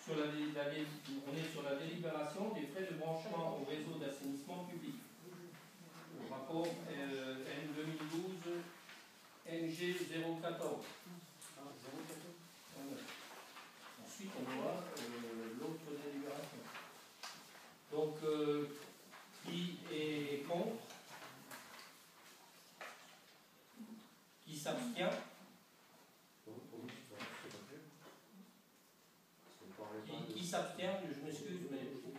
on est sur la délibération des frais de branchement au réseau d'assainissement public. Au rapport N2012 NG 014. Ensuite, on voit l'autre délibération. Donc, qui est contre? Qui s'abstient? Qui s'abstient? Je m'excuse, mais donc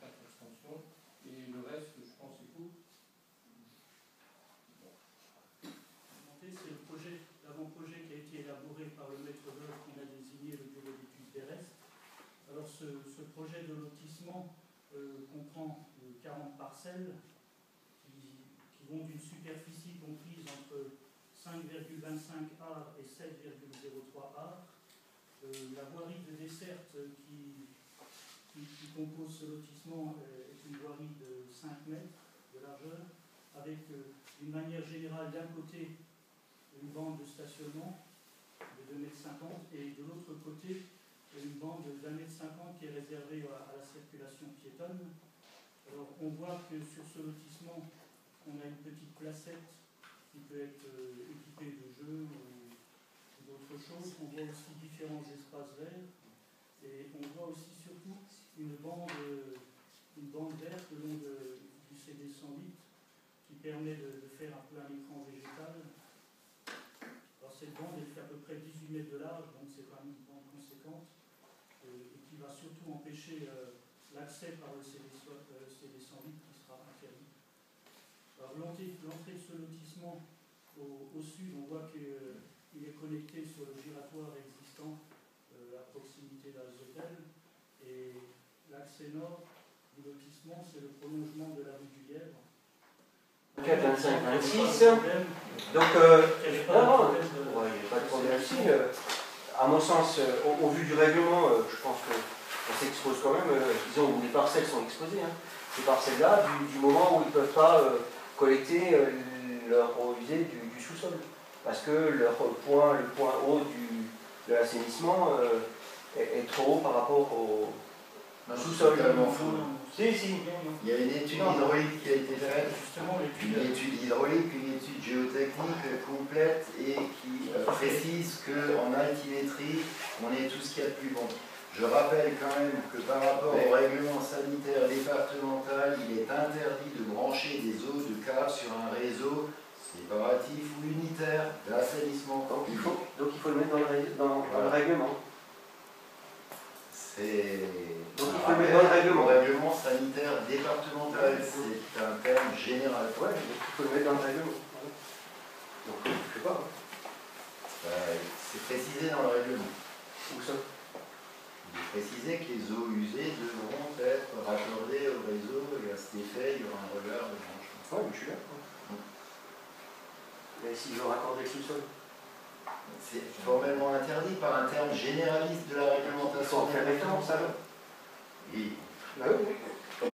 4 abstentions. Et le reste, je pense, c'est tout. C'est le projet, l'avant-projet qui a été élaboré par le maître d'œuvre qu'on a désigné le bureau d'études des restes. Alors ce projet de lotissement comprend 40 parcelles qui vont d'une superficie comprise entre 5,25 ar et 7,03 ar. La voirie de desserte qui compose ce lotissement est une voirie de 5 mètres de largeur, avec d'une manière générale d'un côté une bande de stationnement de 2,50 m et de l'autre côté une bande d'1,50 m qui est réservée à la circulation piétonne. Alors on voit que sur ce lotissement on a une petite placette qui peut être équipée de jeux ou d'autres choses. On voit aussi différents espaces verts et on voit aussi surtout une bande verte le long du CD 108 qui permet de faire un peu un écran végétal. Alors cette bande elle fait à peu près 18 mètres de large, donc c'est quand même une bande conséquente et qui va surtout empêcher l'accès par le CD 108 qui sera interdit. Alors l'entrée de ce lotissement au sud, on voit qu'il est connecté sur le giratoire existant à proximité d'Azotel et l'accès nord du lotissement c'est le prolongement de la rue du Lièvre. 25-26. Donc, il n'y a pas de problème là-dessus. À mon sens, au vu du règlement, je pense qu'on s'expose quand même, disons où les parcelles sont exposées. Hein. Ces parcelles-là, du moment où ils ne peuvent pas collecter leur eau usée du sous-sol. Parce que le point haut de l'assainissement est trop haut par rapport au sous-sol. Si. Il y a une étude hydraulique qui a été faite, une étude hydraulique, une étude géotechnique complète et qui précise qu'en altimétrie, on est tout ce qu'il y a de plus bon. Je rappelle quand même que par rapport au règlement sanitaire départemental, il est interdit de brancher des eaux de cave sur un réseau séparatif ou unitaire d'assainissement. Donc il faut le mettre dans le règlement. Donc il faut le mettre dans le règlement. Le règlement sanitaire départemental, c'est un terme général. Ouais, il faut le mettre dans le règlement. Donc je ne sais pas. C'est précisé dans le règlement. Où ça? Il est précisé que les eaux usées devront être raccordées au réseau et à cet effet, il y aura un regard de branchement. Oui, mais je suis là. Mais si je raccorde le sous-sol? C'est formellement interdit par un terme généraliste de la réglementation. Il faut en faire référence alors. Oui. Ah oui.